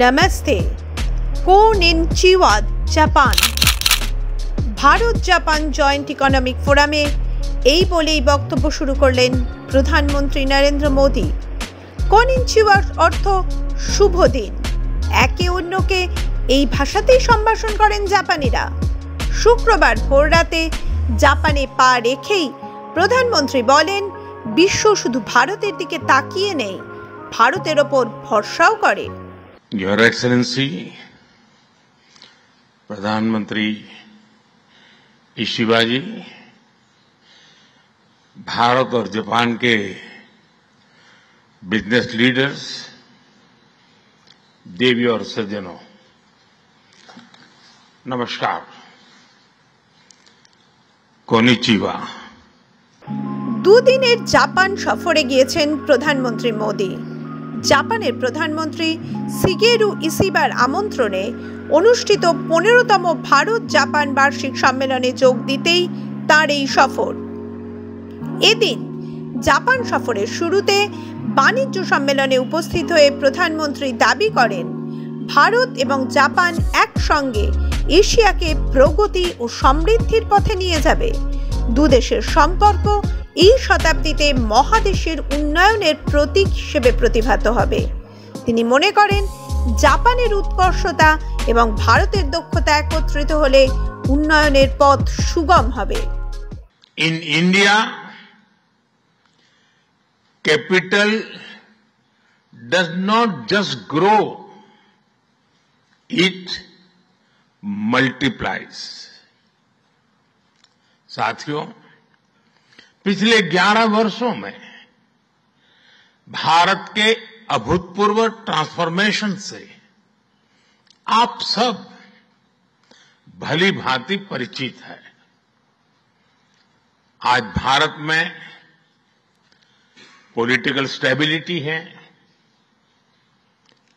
नमस्ते। कोनिचिवा Japan. Bharat Japan joint economic फोरामे এই বলেই বক্তব্য শুরু করলেন প্রধানমন্ত্রী নরেন্দ্র মোদী। কোনিচিওয়ার অর্থ শুভ দিন। একে অন্যকে এই ভাষাতেই সম্ভাষণ করেন জাপানিরা। শুক্রবার ভোররাতে জাপানে পা রেখেই প্রধানমন্ত্রী বলেন, বিশ্ব শুধু ভারতের দিকে তাকিয়ে নেই, ভারতের ওপর ভরসাও করে। योर एक्सेलेंसी प्रधानमंत्री इशिबा जी, भारत और जापान के बिजनेस लीडर्स, देवी और सज्जनों, नमस्कार। कोनिचिवा। দুদিনের জাপান সফরে গিয়েছেন প্রধানমন্ত্রী মোদী। জাপানের প্রধানমন্ত্রী শিগেরু ইশিবার আমন্ত্রণে অনুষ্ঠিত 15তম ভারত জাপান বার্ষিক সম্মেলনে যোগ দিতেই তার এই সফর। এদিন জাপান সফরের শুরুতে বাণিজ্য সম্মেলনে উপস্থিত হয়ে প্রধানমন্ত্রী দাবি করেন, ভারত এবং জাপান একসঙ্গে এশিয়াকে প্রগতি ও সমৃদ্ধির পথে নিয়ে যাবে। দুদেশের সম্পর্ক এই শতাব্দীতে মহাদেশের উন্নয়নের প্রতীক হিসেবে প্রতিভাত হবে। তিনি মনে করেন, জাপানের উৎকর্ষতা এবং ভারতের দক্ষতা একত্রিত হলে উন্নয়নের পথ সুগম হবে। In India, capital does not just grow, it multiplies. साथियों, पिछले 11 वर्षों में भारत के अभूतपूर्व ट्रांसफॉर्मेशन से आप सब भली भांति परिचित है। आज भारत में पॉलिटिकल स्टेबिलिटी है,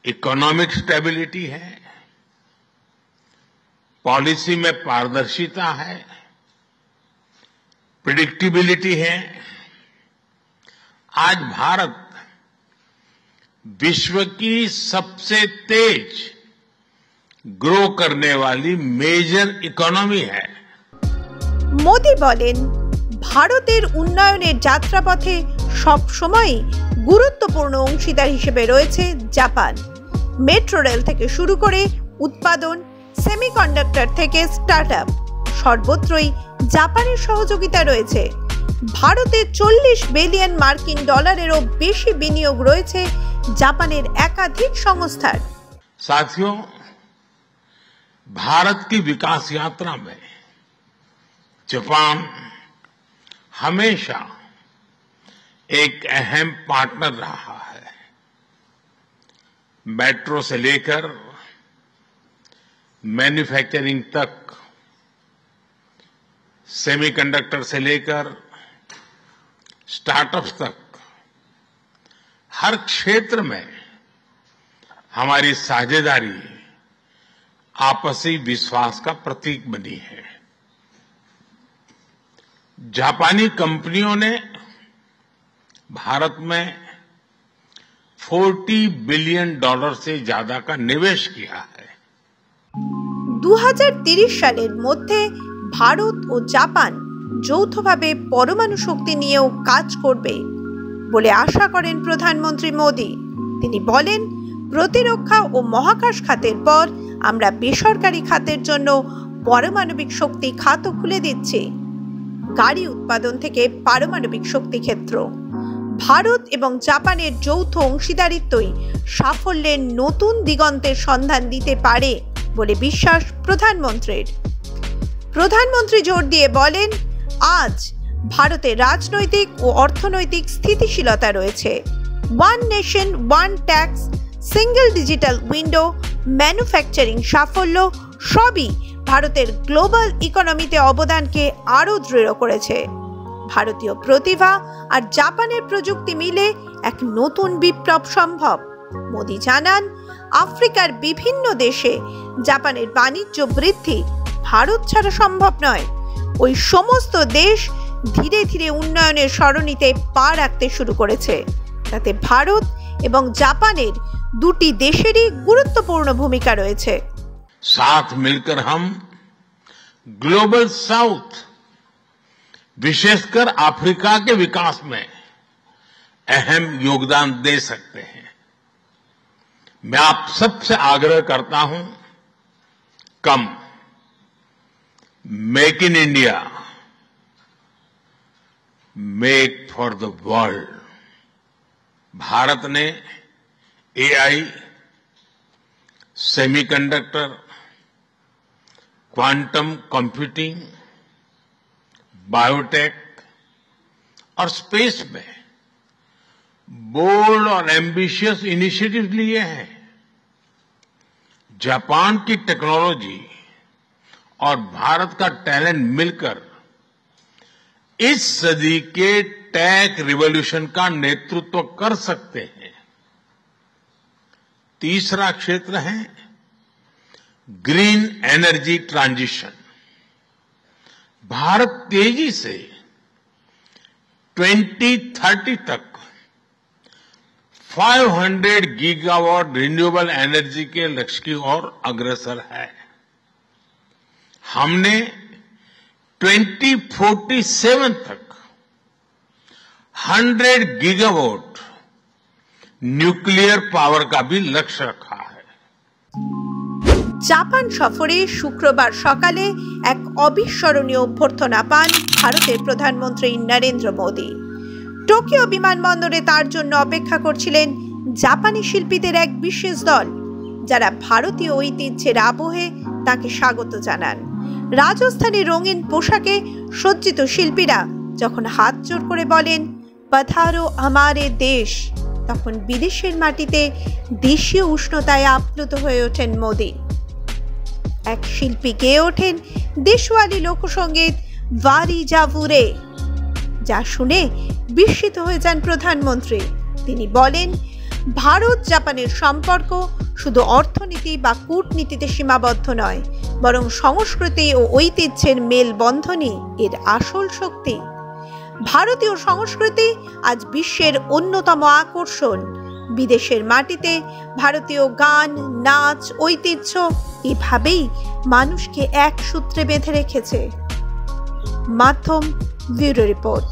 इकोनॉमिक स्टेबिलिटी है, पॉलिसी में पारदर्शिता है, प्रेडिक्टेबिलिटी है। आज भारत विश्व की सबसे तेज ग्रो करने वाली मेजर इकोनॉमी है। মোদী বলেন, ভারতের উন্নয়নের যাত্রাপথে সব সময় গুরুত্বপূর্ণ অংশীদার হিসেবে রয়েছে জাপান। মেট্রো রেল থেকে শুরু করে উৎপাদন, সেমিকন্ডাক্টর থেকে স্টার্টআপ, সর্বত্রই জাপানের সহযোগিতা রয়েছে। ভারতে 40 বিলিয়ন মার্কিন ডলারেরও বেশি বিনিয়োগ রয়েছে জাপানের একাধিক সংস্থার। साथियों, भारत की विकास यात्रा में जापान हमेशा एक अहम पार्टनर रहा है। मेट्रो से लेकर मैन्युफैक्चरिंग तक, सेमीकंडक्टर से लेकर स्टार्टअप्स तक, हर क्षेत्र में हमारी साझेदारी आपसी विश्वास का प्रतीक बनी है। जापानी कंपनियों ने भारत में $40 बिलियन से ज्यादा का निवेश किया है। 2030 সালের মধ্যে ভারত ও জাপান যৌথভাবে পরমাণু শক্তি নিয়েও কাজ করবে বলে আশা করেন প্রধানমন্ত্রী মোদী। তিনি বলেন, প্রতিরক্ষা ও মহাকাশ খাতের পর আমরা বেসরকারি খাতের জন্য পারমাণবিক শক্তি খাতও খুলে দিচ্ছি। গাড়ি উৎপাদন থেকে পারমাণবিক শক্তি ক্ষেত্র, ভারত এবং জাপানের যৌথ অংশীদারিত্বই সাফল্যের নতুন দিগন্তের সন্ধান দিতে পারে বলে বিশ্বাস প্রধানমন্ত্রীর। প্রধানমন্ত্রী জোর দিয়ে বলেন, আজ ভারতে রাজনৈতিক ও অর্থনৈতিক স্থিতিশীলতা রয়েছে। One nation one tax, single digital window, manufacturing সাফল্য সবই ভারতের গ্লোবাল ইকোনমিতে অবদানকে আরও দৃঢ় করেছে। ভারতীয় প্রতিভা আর জাপানের প্রযুক্তি মিলে এক নতুন বিপ্লব সম্ভব। মোদী জানান, আফ্রিকার বিভিন্ন দেশে জাপানের বাণিজ্য বৃদ্ধি ভারত ছাড়া সম্ভব নয়। ওই সমস্ত দেশ ধীরে ধীরে উন্নয়নের সরণিতে পা রাখতে শুরু করেছে। তাতে ভারত এবং জাপানের দুটি দেশেরই গুরুত্বপূর্ণ ভূমিকা রয়েছে। साथ मिलकर हम ग्लोबल साउथ, विशेषकर अफ्रीका के विकास में अहम योगदान दे सकते हैं। मैं आप सबसे आग्रह करता हूं, come make in India, make for the world. Bharat ने AI, semiconductor, quantum computing, biotech और स्पेस में बोल्ड और एम्बिशियस इनिशिएटिव लिए हैं। जापान की टेक्नोलॉजी और भारत का टैलेंट मिलकर इस सदी के टेक रिवॉल्यूशन का नेतृत्व कर सकते हैं। तीसरा क्षेत्र है ग्रीन एनर्जी ट्रांजिशन। भारत तेजी से 2030 तक 500 गीगावाट रिन्यूएबल एनर्जी के लक्ष्य की ओर अग्रसर है। हमने 2047 तक 100 गीगावाट न्यूक्लियर पावर का भी लक्ष्य रखा है। জাপান সফরে শুক্রবার সকালে এক অবিস্মরণীয় অভ্যর্থনা পান ভারতের প্রধানমন্ত্রী নরেন্দ্র মোদী। টোকিও বিমানবন্দরে তার জন্য অপেক্ষা করছিলেন জাপানি শিল্পীদের এক বিশেষ দল, যারা ভারতীয় ঐতিহ্যের আবহে তাকে স্বাগত জানান। রাজস্থানী রঙিন পোশাকে সজ্জিত শিল্পীরা যখন হাত জোড় করে বলেন পধারো আমারে দেশ, তখন বিদেশের মাটিতে দেশীয় উষ্ণতায় আপ্লুত হয়ে ওঠেন মোদী। এক শিল্পী গেয়ে ওঠেন দেশওয়ালি লোকসঙ্গীত ভারি জাভুরে, যা শুনে বিস্মিত হয়ে যান প্রধানমন্ত্রী। তিনি বলেন, ভারত জাপানের সম্পর্ক শুধু অর্থনীতি বা কূটনীতিতে সীমাবদ্ধ নয়, বরং সংস্কৃতি ও ঐতিহ্যের মেলবন্ধনই এর আসল শক্তি। ভারতীয় সংস্কৃতি আজ বিশ্বের অন্যতম আকর্ষণ। বিদেশের মাটিতে ভারতীয় গান, নাচ, ঐতিহ্য এভাবেই মানুষকে এক সূত্রে বেঁধে রেখেছে। মাধ্যম ব্যুরো রিপোর্ট।